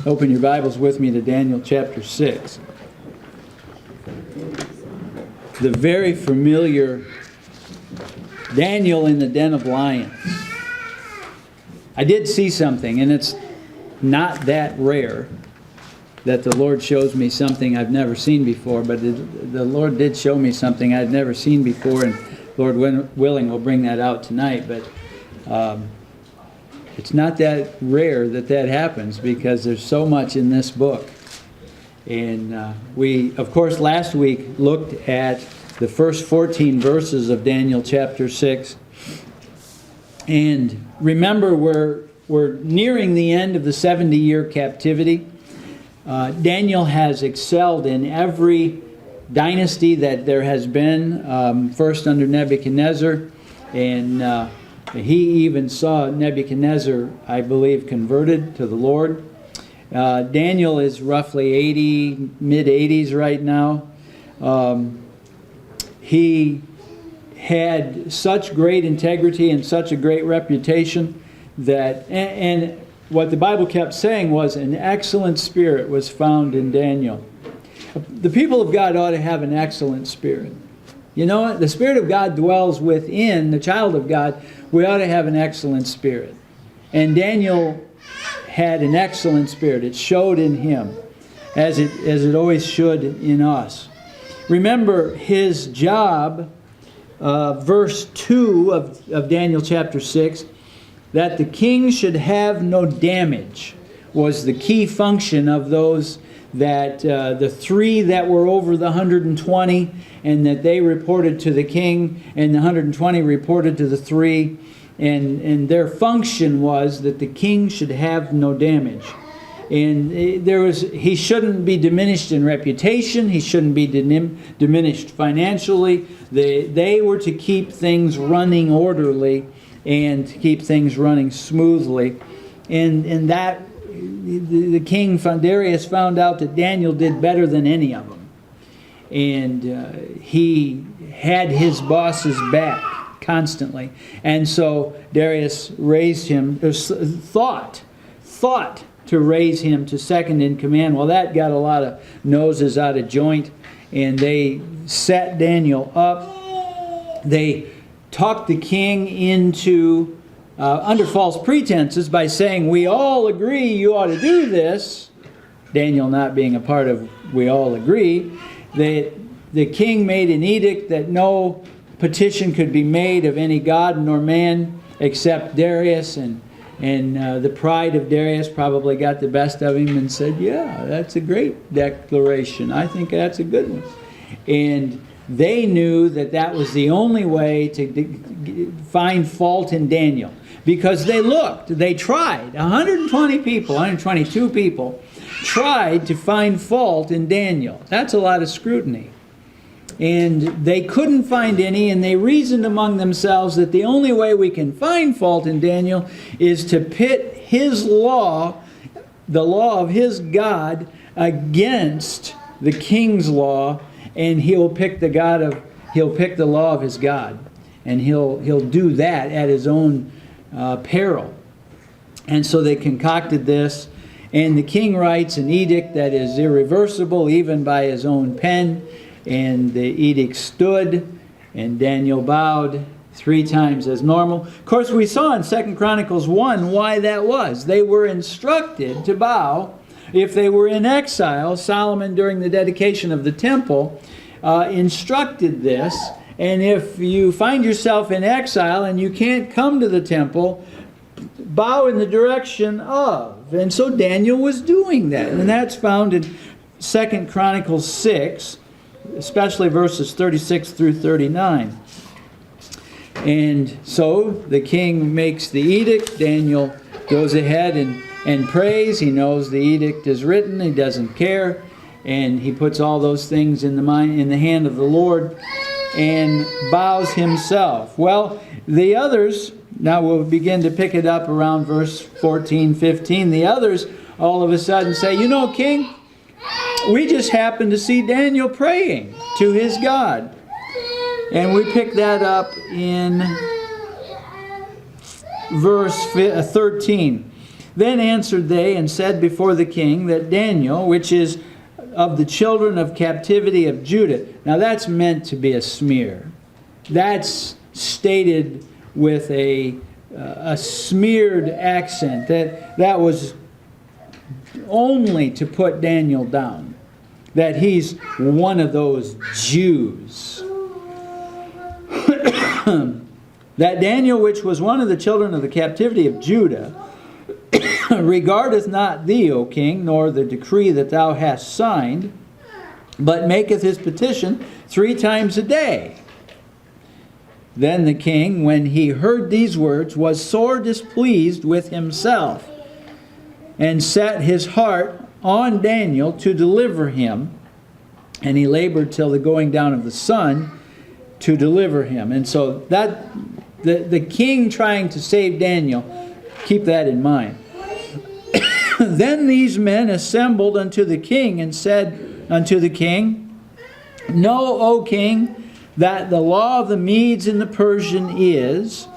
Open your Bibles with me to Daniel chapter 6. The very familiar Daniel in the den of lions. I did see something, and it's not that rare that the Lord shows me something I've never seen before, but the Lord did show me something I'd never seen before, and Lord willing, we'll bring that out tonight. But it's not that rare that happens, because there's so much in this book. And we, of course, last week looked at the first 14 verses of Daniel chapter 6. And remember, we're nearing the end of the 70-year captivity. Daniel has excelled in every dynasty that there has been, first under Nebuchadnezzar, and he even saw Nebuchadnezzar, I believe, converted to the Lord. Daniel is roughly 80, mid-80s right now. He had such great integrity and such a great reputation that, and what the Bible kept saying was, an excellent spirit was found in Daniel. The people of God ought to have an excellent spirit. You know what? The Spirit of God dwells within the child of God. We ought to have an excellent spirit. And Daniel had an excellent spirit. It showed in him, as it always should in us. Remember his job, verse 2 of Daniel chapter 6, that the king should have no damage, was the key function of those that the three that were over the 120, and that they reported to the king, and the 120 reported to the three, and their function was that the king should have no damage. And he shouldn't be diminished in reputation. He shouldn't be diminished financially. They were to keep things running orderly and to keep things running smoothly. And that the king Darius found out that Daniel did better than any of them. And he had his boss's back constantly. And so Darius raised him, thought to raise him to second in command. Well, that got a lot of noses out of joint, and they set Daniel up. They talked the king into, under false pretenses, by saying, we all agree you ought to do this. Daniel not being a part of we all agree. The king made an edict that no petition could be made of any god nor man except Darius, and the pride of Darius probably got the best of him and said, yeah, that's a great declaration. I think that's a good one. And they knew that was the only way to find fault in Daniel. Because they tried. 122 people tried to find fault in Daniel. That's a lot of scrutiny. And they couldn't find any, and they reasoned among themselves that the only way we can find fault in Daniel is to pit his law, the law of his God, against the king's law, and he'll pick the law of his God, and he'll do that at his own peril. And so they concocted this, and the king writes an edict that is irreversible even by his own pen. And the edict stood, and Daniel bowed 3 times as normal. Of course, we saw in 2 Chronicles 1 why that was. They were instructed to bow if they were in exile. Solomon, during the dedication of the temple, instructed this. And if you find yourself in exile and you can't come to the temple, bow in the direction of. And so Daniel was doing that. And that's found in 2 Chronicles 6. Especially verses 36 through 39. And so the king makes the edict. Daniel goes ahead and prays. He knows the edict is written. He doesn't care. And he puts all those things in the hand of the Lord and bows himself. Well, the others, now we'll begin to pick it up around verse 14, 15. The others all of a sudden say, you know, king, we just happened to see Daniel praying to his God. And we pick that up in verse 13. Then answered they and said before the king that Daniel, which is of the children of captivity of Judah. Now that's meant to be a smear. That's stated with a smeared accent. That was only to put Daniel down. That he's one of those Jews. That Daniel, which was one of the children of the captivity of Judah, regardeth not thee, O king, nor the decree that thou hast signed, but maketh his petition 3 times a day. Then the king, when he heard these words, was sore displeased with himself, and set his heart on Daniel to deliver him. And he labored till the going down of the sun to deliver him. And so that the king trying to save Daniel, keep that in mind. Then these men assembled unto the king and said unto the king, Know, O king, that the law of the Medes and the Persian is,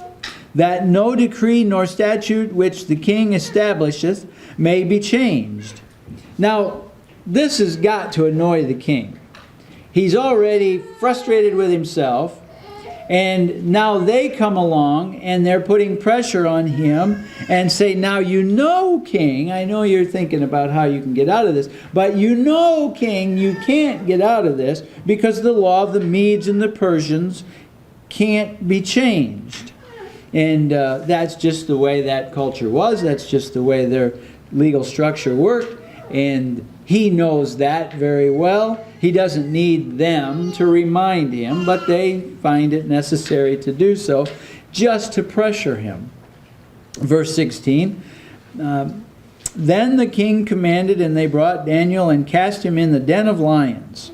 that no decree nor statute which the king establisheth may be changed. Now, this has got to annoy the king. He's already frustrated with himself, and now they come along and they're putting pressure on him and say, now you know, king, I know you're thinking about how you can get out of this, but you know, king, you can't get out of this because the law of the Medes and the Persians can't be changed. And that's just the way that culture was. That's just the way their legal structure worked. And he knows that very well. He doesn't need them to remind him, but they find it necessary to do so just to pressure him. Verse 16, Then the king commanded, and they brought Daniel and cast him in the den of lions.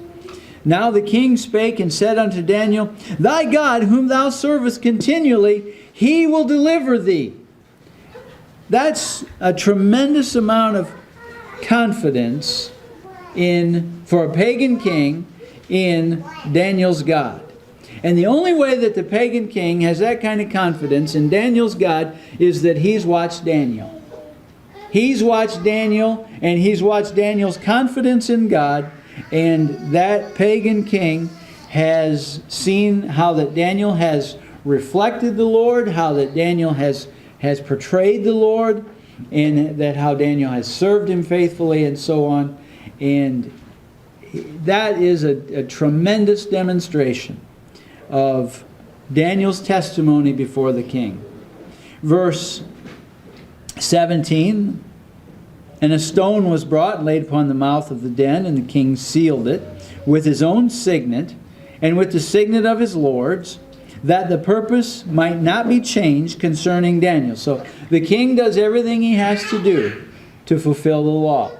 Now the king spake and said unto Daniel, Thy God, whom thou servest continually, he will deliver thee. That's a tremendous amount of confidence for a pagan king in Daniel's God. And the only way that the pagan king has that kind of confidence in Daniel's God is that he's watched Daniel. He's watched Daniel, and he's watched Daniel's confidence in God, and that pagan king has seen how that Daniel has reflected the Lord, how that Daniel has portrayed the Lord, and that how Daniel has served him faithfully, and so on. And that is a tremendous demonstration of Daniel's testimony before the king. Verse 17, And a stone was brought and laid upon the mouth of the den, and the king sealed it with his own signet, and with the signet of his lords, that the purpose might not be changed concerning Daniel. So the king does everything he has to do to fulfill the law.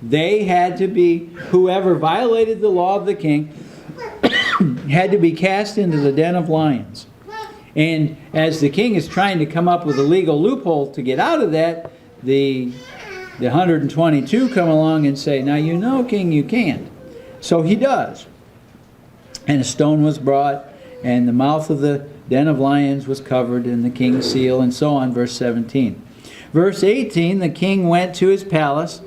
They had to be, whoever violated the law of the king had to be cast into the den of lions. And as the king is trying to come up with a legal loophole to get out of that, the 122 come along and say, now you know, king, you can't. So he does. And a stone was brought, and the mouth of the den of lions was covered, and the king's seal, and so on. Verse 17. Verse 18, the king went to his palace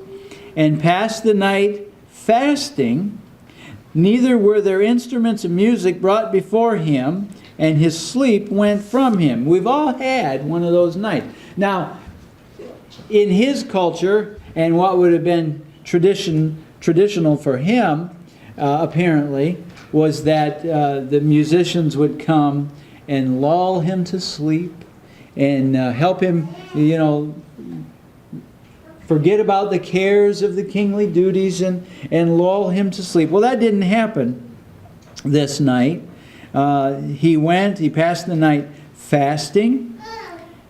and passed the night fasting. Neither were there instruments of music brought before him, and his sleep went from him. We've all had one of those nights. Now, in his culture, and what would have been traditional for him, apparently, was that the musicians would come and lull him to sleep and help him, forget about the cares of the kingly duties and lull him to sleep. Well, that didn't happen this night. He passed the night fasting.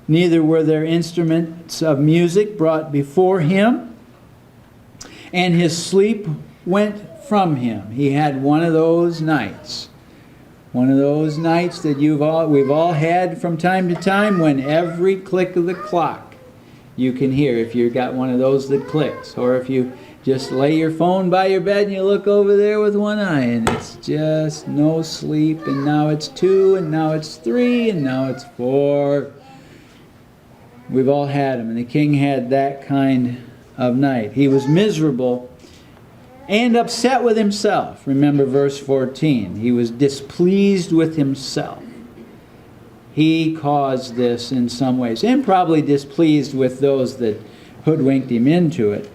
Neither were there instruments of music brought before him, and his sleep went from him. He had one of those nights. One of those nights that we've all had from time to time, when every click of the clock you can hear, if you've got one of those that clicks, or if you just lay your phone by your bed and you look over there with one eye and it's just no sleep, and now it's 2, and now it's 3, and now it's 4. We've all had them, and the king had that kind of night. He was miserable and upset with himself. Remember verse 14. He was displeased with himself. He caused this in some ways, and probably displeased with those that hoodwinked him into it.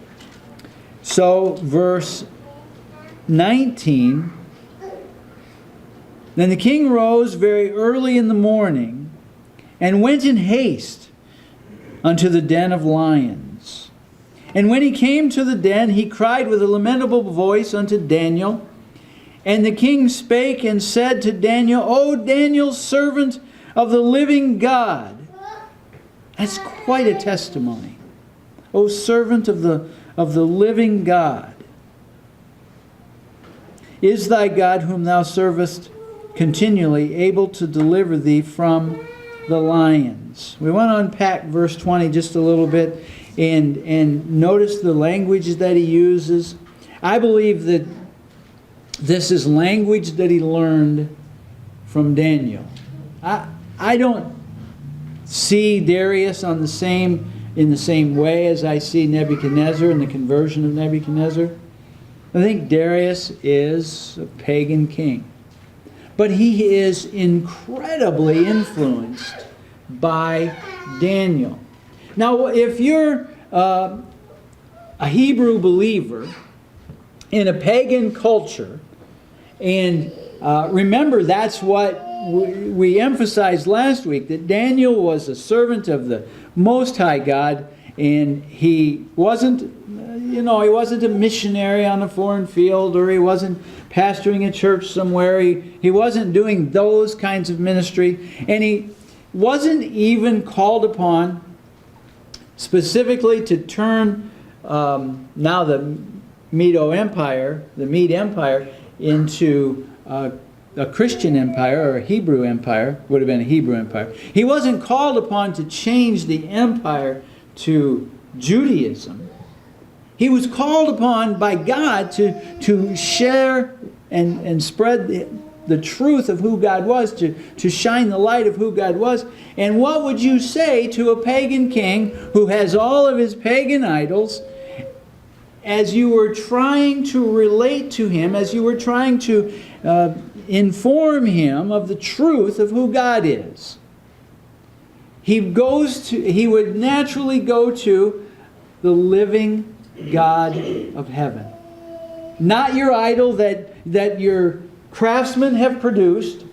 So, verse 19, then the king rose very early in the morning and went in haste unto the den of lions. And when he came to the den, he cried with a lamentable voice unto Daniel. And the king spake and said to Daniel, O Daniel, servant of the living God. That's quite a testimony. O servant of the living God. Is thy God whom thou servest continually able to deliver thee from the lions? We want to unpack verse 20 just a little bit and notice the language that he uses. I believe that this is language that he learned from Daniel. I don't see Darius in the same way as I see Nebuchadnezzar and the conversion of Nebuchadnezzar. I think Darius is a pagan king. But he is incredibly influenced by Daniel. Now, if you're a Hebrew believer in a pagan culture, and remember that's what we emphasized last week, that Daniel was a servant of the Most High God, and he wasn't a missionary on a foreign field, or he wasn't pastoring a church somewhere. He wasn't doing those kinds of ministry, and he wasn't even called upon specifically to turn now the Mede Empire into a Christian empire, or a Hebrew empire. Would have been a Hebrew empire. He wasn't called upon to change the empire to Judaism. He was called upon by God to share and spread the truth of who God was, to shine the light of who God was. And what would you say to a pagan king who has all of his pagan idols, as you were trying to relate to him, as you were trying to inform him of the truth of who God is? He would naturally go to the living God of heaven. Not your idol that your craftsmen have produced.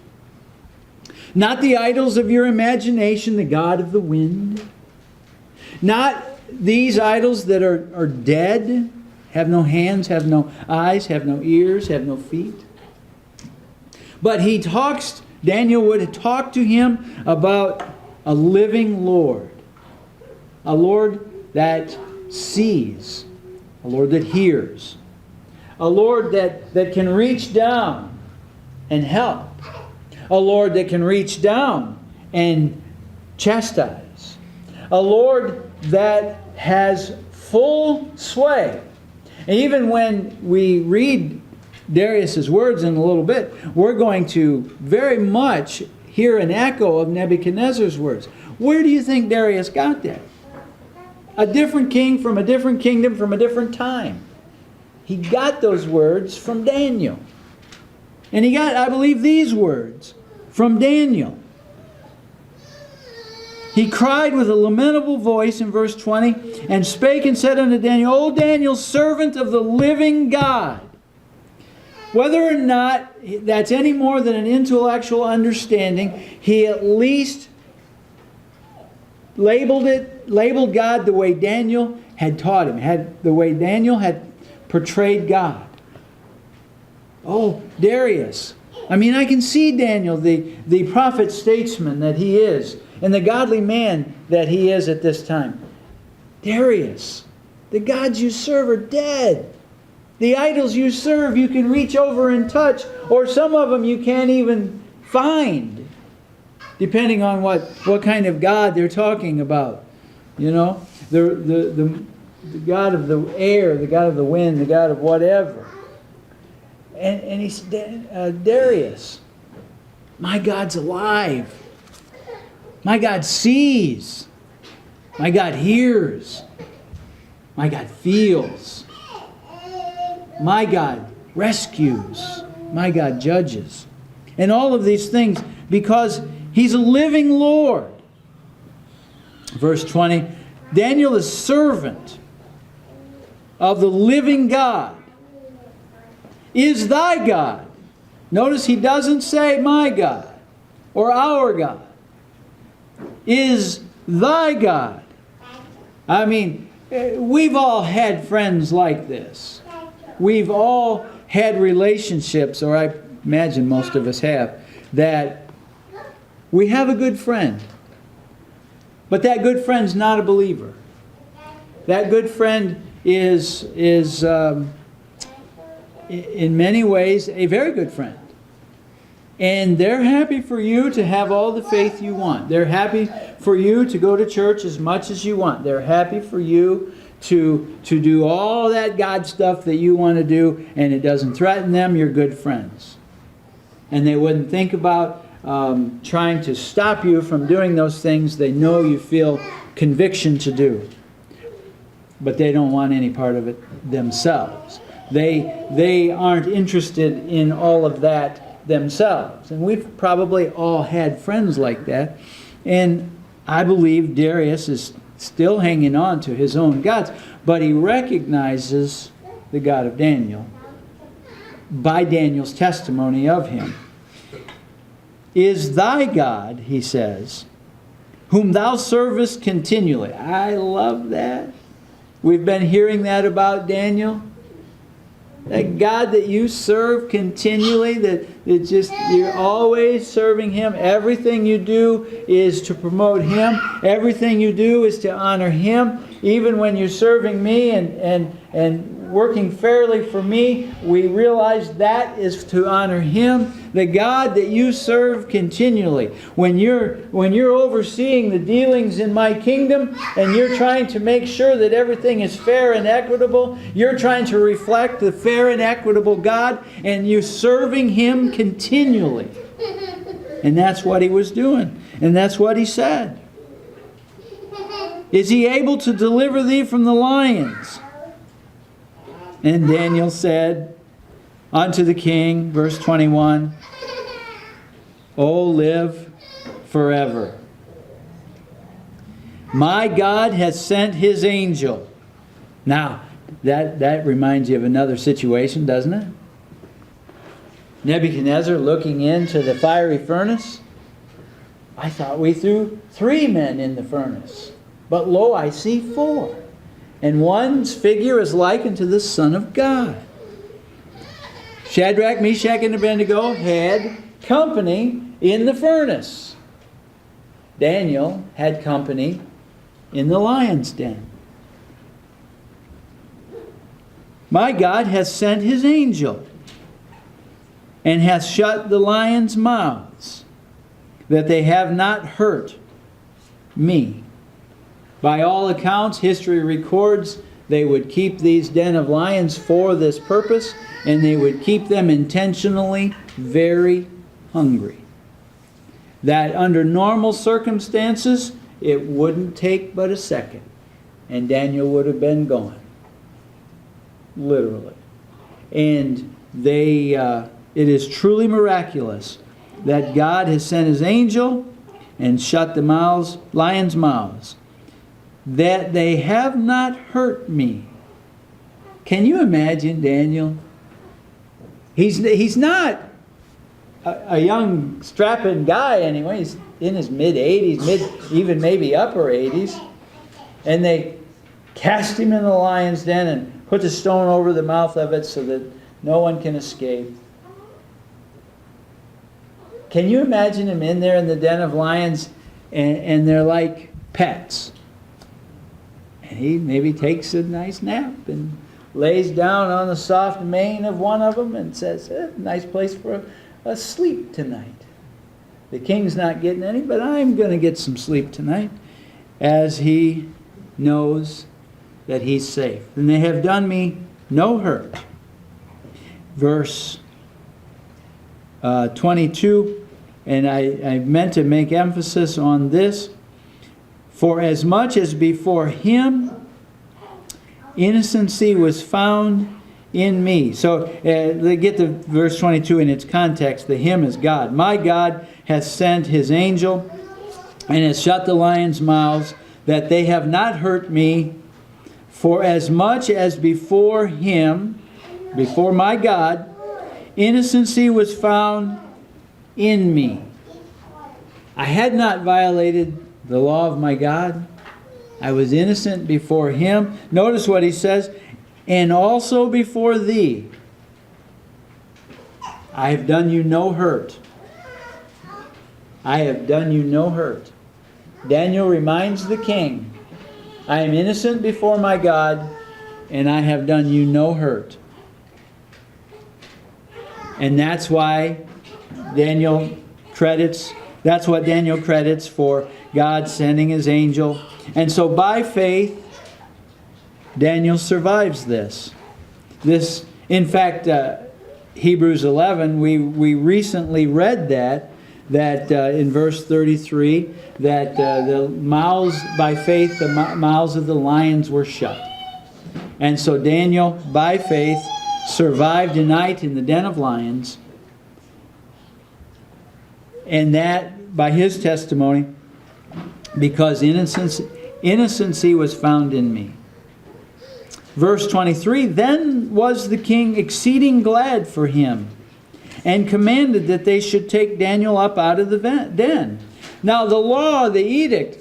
Not the idols of your imagination, the god of the wind. Not these idols that are dead, have no hands, have no eyes, have no ears, have no feet. But Daniel would talk to him about a living Lord. A Lord that sees. A Lord that hears. A Lord that can reach down and help. A Lord that can reach down and chastise. A Lord that has full sway. And even when we read Darius's words in a little bit, we're going to very much hear an echo of Nebuchadnezzar's words. Where do you think Darius got that? A different king from a different kingdom from a different time. He got those words from Daniel. And he got, I believe, these words from Daniel. He cried with a lamentable voice in verse 20, and spake and said unto Daniel, O Daniel, servant of the living God. Whether or not that's any more than an intellectual understanding, he at least labeled God the way Daniel had taught him, the way Daniel had portrayed God. Oh, Darius. I mean, I can see Daniel, the prophet statesman that he is, and the godly man that he is at this time. Darius, the gods you serve are dead. The idols you serve you can reach over and touch, or some of them you can't even find, depending on what kind of God they're talking about. You know, the God of the air, the God of the wind, the God of whatever. And he said, Darius, my God's alive. My God sees. My God hears. My God feels. My God rescues. My God judges. And all of these things because He's a living Lord. Verse 20, Daniel is servant of the living God. Is thy God. Notice he doesn't say my God or our God. Is thy God. I mean, we've all had friends like this. We've all had relationships, or I imagine most of us have, that we have a good friend. But that good friend's not a believer. That good friend is in many ways a very good friend. And they're happy for you to have all the faith you want. They're happy for you to go to church as much as you want. They're happy for you to do all that God stuff that you want to do, and it doesn't threaten them. You're good friends. And they wouldn't think about trying to stop you from doing those things they know you feel conviction to do. But they don't want any part of it themselves. They aren't interested in all of that themselves. And we've probably all had friends like that. And I believe Darius is still hanging on to his own gods. But he recognizes the God of Daniel by Daniel's testimony of him. Is thy God, he says, whom thou servest continually. I love that. We've been hearing that about Daniel. That God that you serve continually, that it's just you're always serving Him. Everything you do is to promote Him. Everything you do is to honor Him. Even when you're serving me and working fairly for me, we realize that is to honor Him. The God that you serve continually. When you're overseeing the dealings in my kingdom and you're trying to make sure that everything is fair and equitable, you're trying to reflect the fair and equitable God, and you're serving Him continually. And that's what he was doing. And that's what he said. Is He able to deliver thee from the lions? And Daniel said unto the king, verse 21, O live forever. My God has sent His angel. Now, that reminds you of another situation, doesn't it? Nebuchadnezzar looking into the fiery furnace. I thought we threw 3 men in the furnace. But lo, I see 4. And one's figure is like unto the Son of God. Shadrach, Meshach, and Abednego had company in the furnace. Daniel had company in the lion's den. My God has sent His angel, and hath shut the lions' mouths, that they have not hurt me. By all accounts, history records they would keep these den of lions for this purpose, and they would keep them intentionally very hungry. That under normal circumstances, it wouldn't take but a second, and Daniel would have been gone. Literally. And it is truly miraculous that God has sent His angel and shut the lions' mouths, that they have not hurt me. Can you imagine Daniel? He's not a young strapping guy anyway. He's in his mid-80s, even maybe upper 80s. And they cast him in the lion's den and put the stone over the mouth of it so that no one can escape. Can you imagine him in there in the den of lions, and they're like pets? And he maybe takes a nice nap and lays down on the soft mane of one of them and says, nice place for a sleep tonight. The king's not getting any, but I'm going to get some sleep tonight, as he knows that he's safe. And they have done me no hurt. Verse 22, and I meant to make emphasis on this. For as much as before him innocency was found in me. So they get to verse 22 in its context. The him is God. My God hath sent his angel and has shut the lions' mouths, that they have not hurt me. For as much as before him, before my God, innocency was found in me. I had not violated the law of my God. I was innocent before him. Notice what he says. And also before thee, I have done you no hurt. I have done you no hurt. Daniel reminds the king, I am innocent before my God, and I have done you no hurt. And that's why Daniel credits, that's what Daniel credits for God sending his angel. And so by faith, Daniel survives this. In fact, Hebrews 11, we recently read that in verse 33, that the mouths, by faith, the mouths of the lions were shut. And so Daniel, by faith, survived a night in the den of lions. And that, by his testimony, because innocency was found in me. Verse 23, then was the king exceeding glad for him, and commanded that they should take Daniel up out of the den. Now the law, the edict,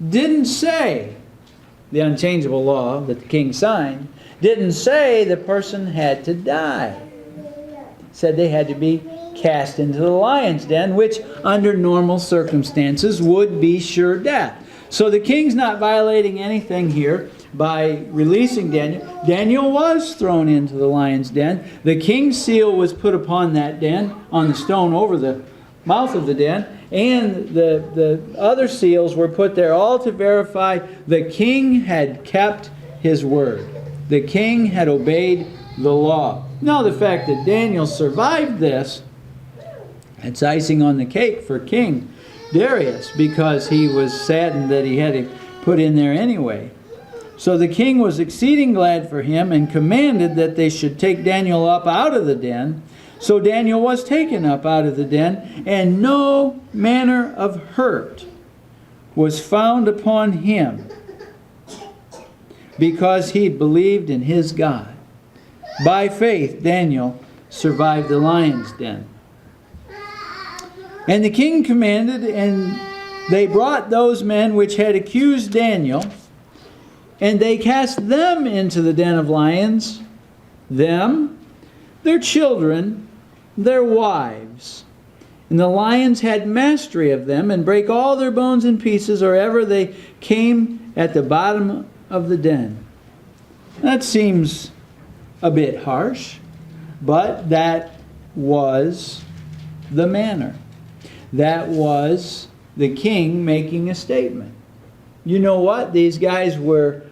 didn't say, the unchangeable law that the king signed, didn't say the person had to die. It said they had to be cast into the lion's den, which under normal circumstances would be sure death. So the king's not violating anything here by releasing Daniel. Daniel was thrown into the lion's den. The king's seal was put upon that den, on the stone over the mouth of the den, and the other seals were put there, all to verify the king had kept his word. The king had obeyed the law. Now the fact that Daniel survived this, it's icing on the cake for King Darius, because he was saddened that he had to put in there anyway. So the king was exceeding glad for him, and commanded that they should take Daniel up out of the den. So Daniel was taken up out of the den, and no manner of hurt was found upon him, because he believed in his God. By faith Daniel survived the lion's den. And the king commanded, and they brought those men which had accused Daniel, and they cast them into the den of lions, them, their children, their wives. And the lions had mastery of them, and brake all their bones in pieces, or ever they came at the bottom of the den. That seems a bit harsh, but that was the manner. That was the king making a statement. You know what? These guys were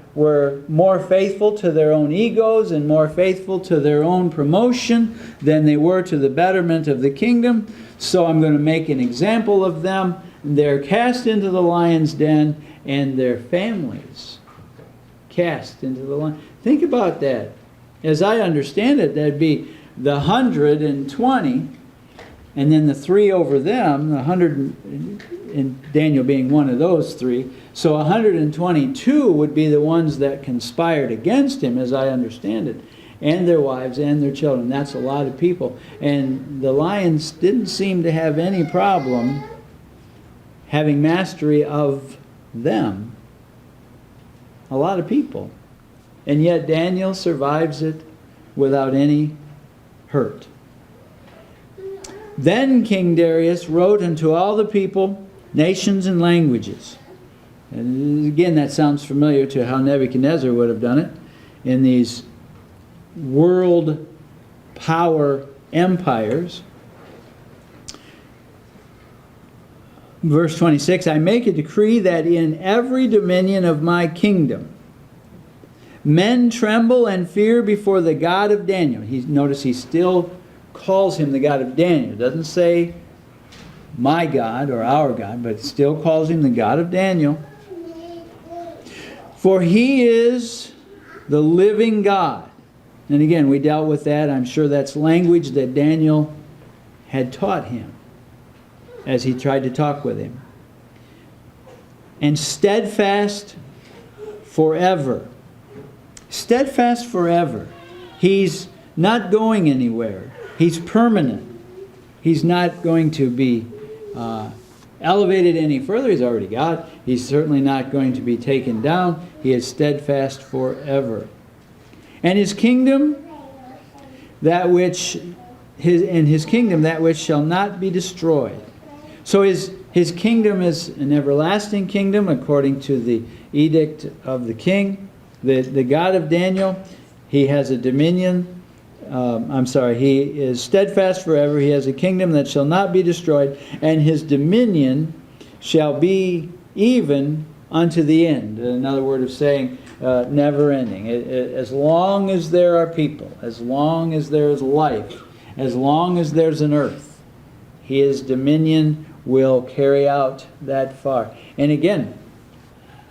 more faithful to their own egos and more faithful to their own promotion than they were to the betterment of the kingdom. So I'm going to make an example of them. They're cast into the lion's den, and their families cast into the lion. Think about that. As I understand it, that'd be the 120, and then the 3 over them, the 100, and Daniel being one of those 3. So 122 would be the ones that conspired against him, as I understand it, and their wives and their children. That's a lot of people. And the lions didn't seem to have any problem having mastery of them. A lot of people. And yet Daniel survives it without any hurt. Then King Darius wrote unto all the people, nations, and languages. And again, that sounds familiar to how Nebuchadnezzar would have done it in these world power empires. Verse 26, I make a decree that in every dominion of my kingdom men tremble and fear before the God of Daniel. Notice he still calls him the God of Daniel. It doesn't say my God or our God, but it still calls him the God of Daniel. For he is the living God. And again, we dealt with that. I'm sure that's language that Daniel had taught him as he tried to talk with him. And steadfast forever. Steadfast forever. He's not going anywhere. He's permanent. He's not going to be elevated any further. He's already God. He's certainly not going to be taken down. He is steadfast forever. And his kingdom, his kingdom, that which shall not be destroyed. So his kingdom is an everlasting kingdom, according to the edict of the king. The God of Daniel, he has a dominion. He is steadfast forever. He has a kingdom that shall not be destroyed, and his dominion shall be even unto the end. Another word of saying never ending. As long as there are people, as long as there is life, as long as there's an earth, his dominion will carry out that far. And again,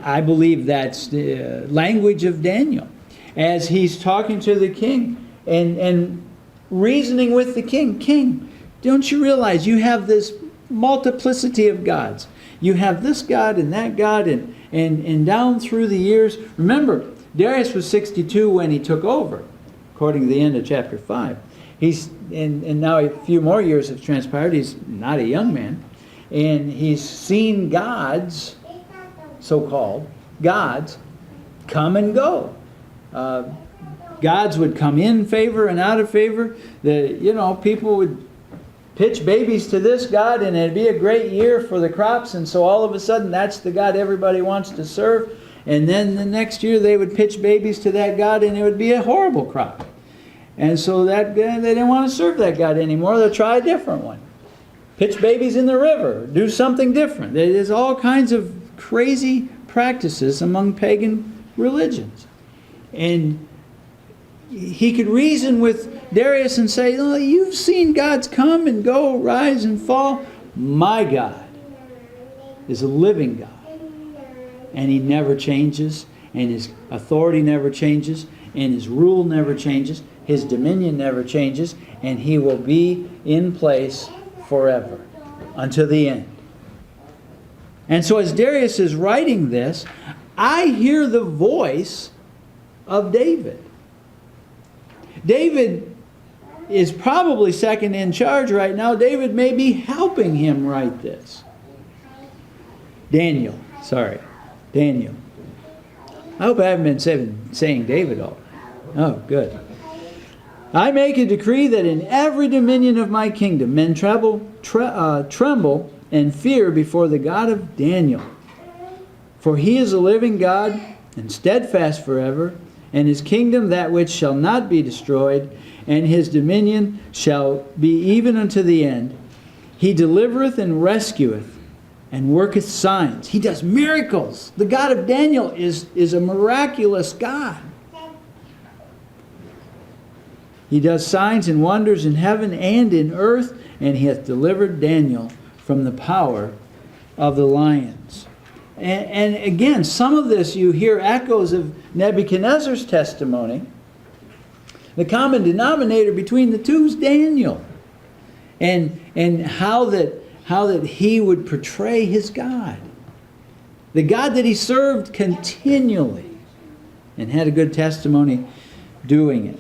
I believe that's the language of Daniel as he's talking to the king and reasoning with the king. King, don't you realize you have this multiplicity of gods? You have this God and that God, and down through the years. Remember, Darius was 62 when he took over, according to the end of chapter 5. And now a few more years have transpired. He's not a young man. And he's seen gods, so-called gods, come and go. Gods would come in favor and out of favor. People would pitch babies to this God, and it'd be a great year for the crops, and so all of a sudden that's the God everybody wants to serve. And then the next year they would pitch babies to that God, and it would be a horrible crop. And so they didn't want to serve that God anymore. They'll try a different one. Pitch babies in the river. Do something different. There's all kinds of crazy practices among pagan religions. And he could reason with Darius and say, oh, you've seen gods come and go, rise and fall. My God is a living God. And he never changes. And his authority never changes. And his rule never changes. His dominion never changes. And he will be in place forever until the end. And so as Darius is writing this, I hear the voice of David. David is probably second in charge right now. David may be helping him write this. Daniel. I hope I haven't been saying David all. Oh, good. I make a decree that in every dominion of my kingdom men tremble and fear before the God of Daniel. For he is a living God and steadfast forever, and his kingdom that which shall not be destroyed, and his dominion shall be even unto the end. He delivereth and rescueth, and worketh signs. He does miracles. The God of Daniel is a miraculous God. He does signs and wonders in heaven and in earth, and he hath delivered Daniel from the power of the lions. And again, some of this you hear echoes of Nebuchadnezzar's testimony. The common denominator between the two is Daniel. And how that he would portray his God. The God that he served continually and had a good testimony doing it.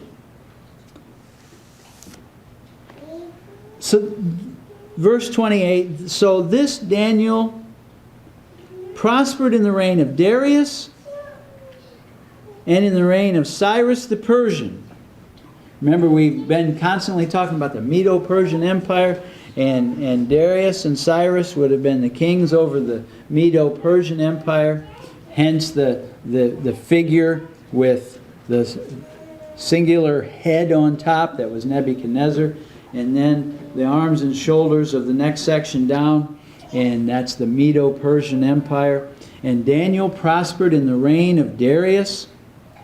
So, verse 28, so this Daniel prospered in the reign of Darius and in the reign of Cyrus the Persian. Remember, we've been constantly talking about the Medo-Persian Empire, and Darius and Cyrus would have been the kings over the Medo-Persian Empire. Hence the figure with the singular head on top that was Nebuchadnezzar. And then the arms and shoulders of the next section down, and that's the Medo-Persian Empire. And Daniel prospered in the reign of Darius.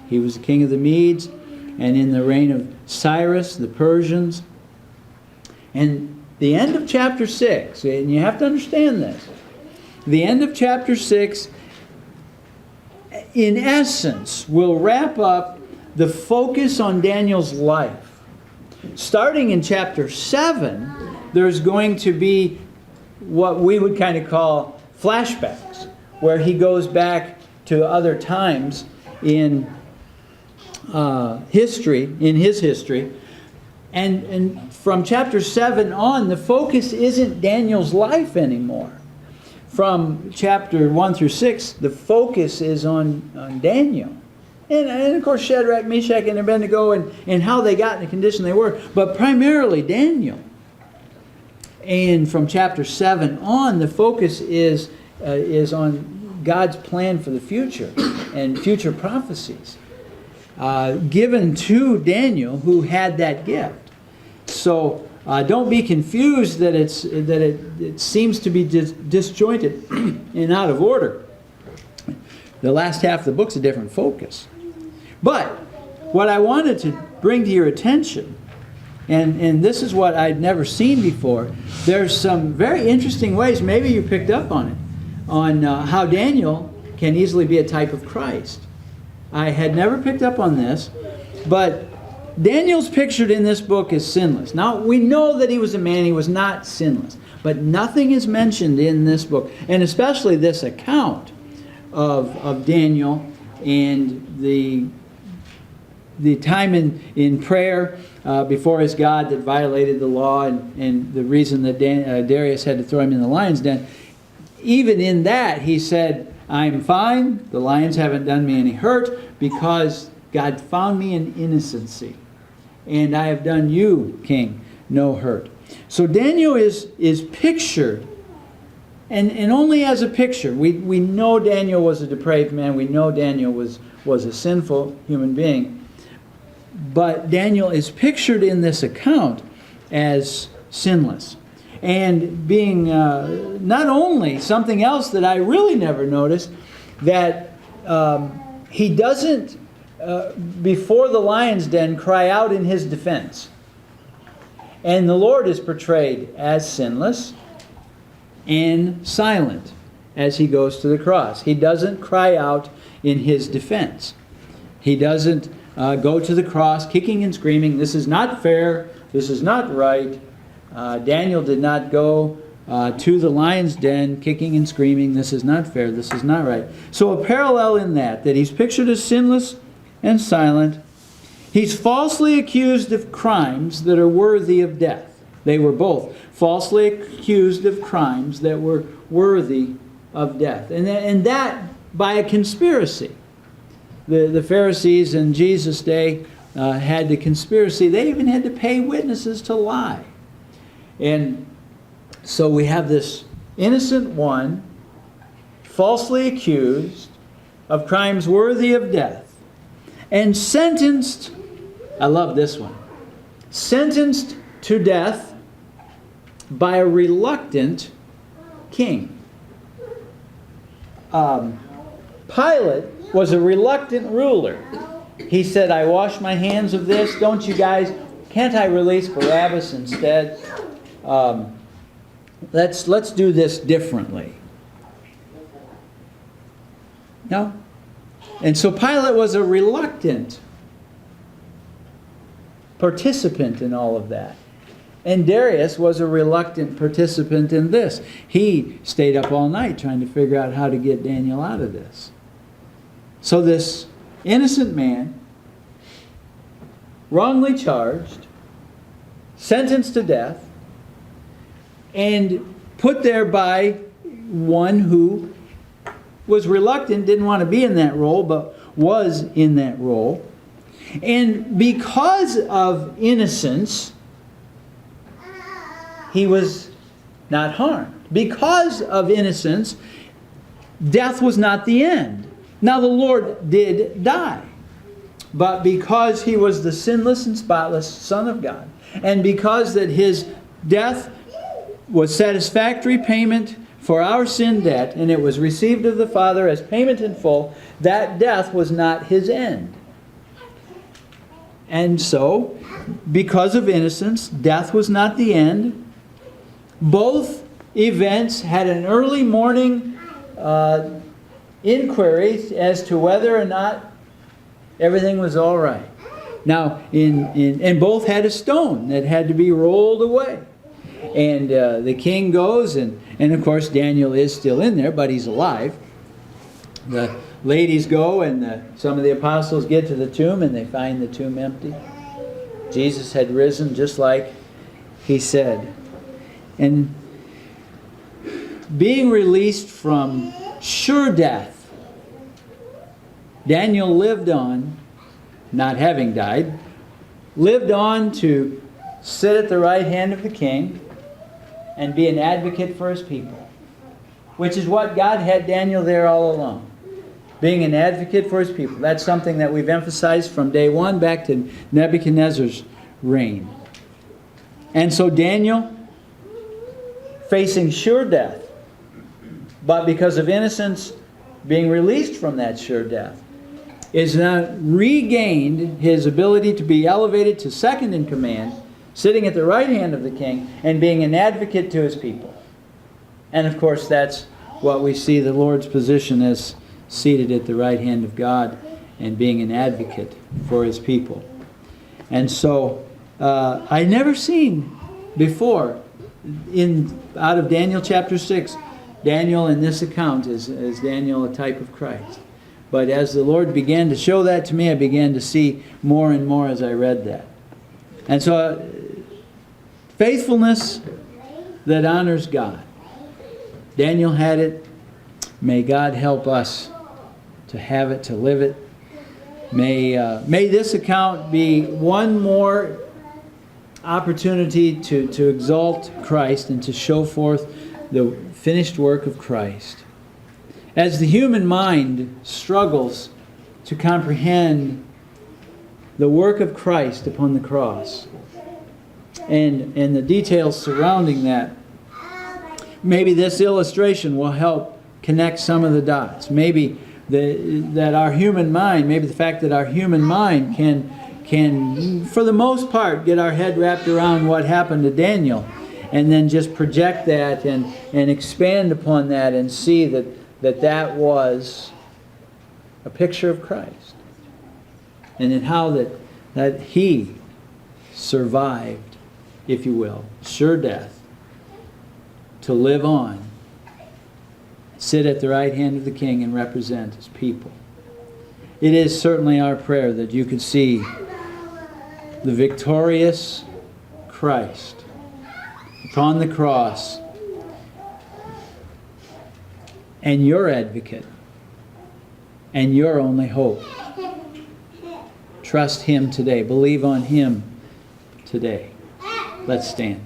He was the king of the Medes. And in the reign of Cyrus, the Persians. And the end of chapter 6, and you have to understand this. The end of chapter 6 in essence, will wrap up the focus on Daniel's life. Starting in chapter 7, there's going to be what we would kind of call flashbacks, where he goes back to other times in history, in his history. And from chapter 7 on, the focus isn't Daniel's life anymore. From chapter 1 through 6, the focus is on Daniel. And of course Shadrach, Meshach, and Abednego, and how they got in the condition they were. But primarily Daniel. And from chapter 7 on, the focus is on God's plan for the future and future prophecies given to Daniel, who had that gift. So don't be confused that it seems to be disjointed and out of order. The last half of the book's a different focus. But what I wanted to bring to your attention, and this is what I'd never seen before, there's some very interesting ways, maybe you picked up on it, on how Daniel can easily be a type of Christ. I had never picked up on this, but Daniel's pictured in this book as sinless. Now, we know that he was a man, he was not sinless. But nothing is mentioned in this book, and especially this account of Daniel and the time in prayer before his God that violated the law, and the reason that Darius had to throw him in the lion's den. Even in that, he said, I'm fine, the lions haven't done me any hurt, because God found me in innocency. And I have done you, king, no hurt. So Daniel is pictured, and only as a picture. We know Daniel was a depraved man. We know Daniel was a sinful human being. But Daniel is pictured in this account as sinless. And being not only something else that I really never noticed, that he doesn't, before the lion's den, cry out in his defense. And the Lord is portrayed as sinless and silent as he goes to the cross. He doesn't cry out in his defense. He doesn't go to the cross kicking and screaming, this is not fair, this is not right. Daniel did not go to the lion's den kicking and screaming, this is not fair, this is not right. So a parallel in that he's pictured as sinless and silent. He's falsely accused of crimes that are worthy of death. They were both falsely accused of crimes that were worthy of death. And that by a conspiracy. The Pharisees in Jesus' day had the conspiracy. They even had to pay witnesses to lie. And so we have this innocent one falsely accused of crimes worthy of death and sentenced, I love this one, sentenced to death by a reluctant king. Pilate was a reluctant ruler. He said, I wash my hands of this. Don't you guys, can't I release Barabbas instead? Let's do this differently. No? And so Pilate was a reluctant participant in all of that. And Darius was a reluctant participant in this. He stayed up all night trying to figure out how to get Daniel out of this. So this innocent man, wrongly charged, sentenced to death, and put there by one who was reluctant, didn't want to be in that role, but was in that role. And because of innocence, he was not harmed. Because of innocence, death was not the end. Now the Lord did die. But because he was the sinless and spotless Son of God, and because that his death was satisfactory payment for our sin debt, and it was received of the Father as payment in full, that death was not his end. And so, because of innocence, death was not the end. Both events had an early morning inquiry as to whether or not everything was all right. Now, and both had a stone that had to be rolled away. And the king goes, and of course Daniel is still in there, but he's alive. The ladies go, and some of the apostles get to the tomb, and they find the tomb empty. Jesus had risen just like he said. And being released from sure death, Daniel lived on, not having died, lived on to sit at the right hand of the king and be an advocate for his people, which is what God had Daniel there all along, being an advocate for his people. That's something that we've emphasized from day one back to Nebuchadnezzar's reign. And so Daniel, facing sure death, but because of innocence being released from that sure death, is now regained his ability to be elevated to second in command, sitting at the right hand of the king, and being an advocate to his people. And of course that's what we see the Lord's position as seated at the right hand of God and being an advocate for his people. And so I never seen before out of Daniel chapter 6, Daniel in this account is Daniel a type of Christ. But as the Lord began to show that to me, I began to see more and more as I read that. And so faithfulness that honors God. Daniel had it. May God help us to have it, to live it. May this account be one more opportunity to exalt Christ and to show forth the finished work of Christ. As the human mind struggles to comprehend the work of Christ upon the cross and the details surrounding that, maybe this illustration will help connect some of the dots. Maybe that our human mind, maybe the fact that our human mind can, for the most part, get our head wrapped around what happened to Daniel, and then just project that and expand upon that and see that was a picture of Christ. And in how that he survived, if you will, sure death, to live on, sit at the right hand of the king and represent his people. It is certainly our prayer that you could see the victorious Christ upon the cross and your advocate and your only hope. Trust him today. Believe on him today. Let's stand.